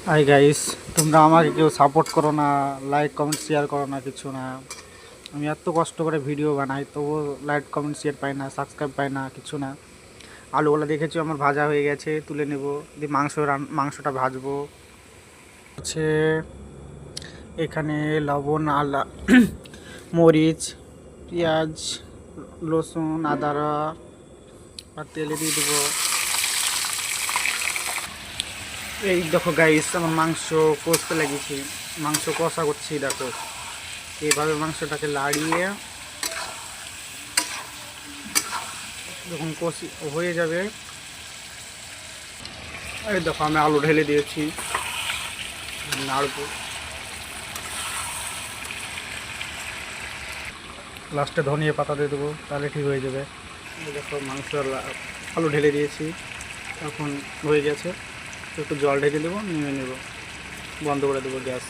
Hi guys, তোমরা আমাকে কেউ সাপোর্ট করো না, লাইক কমেন্ট শেয়ার করো না, কিছু না। আমি এত কষ্ট করে ভিডিও বানাই, তবুও লাইক কমেন্ট শেয়ার পাই না, সাবস্ক্রাইব পাই না, কিছু না। আলুগুলো দেখেছি আমার ভাজা হয়ে গেছে, তুলে নেব, দিয়ে মাংসটা ভাজবো। হচ্ছে এখানে লবণ, আলা, মরিচ, পেঁয়াজ, রসুন, আদা আর তেলে দিয়ে দেবো। এই দেখো গাইস, আমার মাংস কষতে লাগিয়েছি, মাংস কষা করছি। দেখো এইভাবে মাংসটাকে লাড়িয়ে যখন কষি হয়ে যাবে, এই দেখো আমি আলু ঢেলে দিয়েছি, নাড়বো। লাস্টে ধনিয়া পাতা দিয়ে দেবো, তাহলে ঠিক হয়ে যাবে। এই দেখো আলু ঢেলে দিয়েছি, এখন হয়ে গেছে। একটু জল ঢেলে দেবো, নিয়ে নেব, বন্ধ করে দেবো গ্যাস।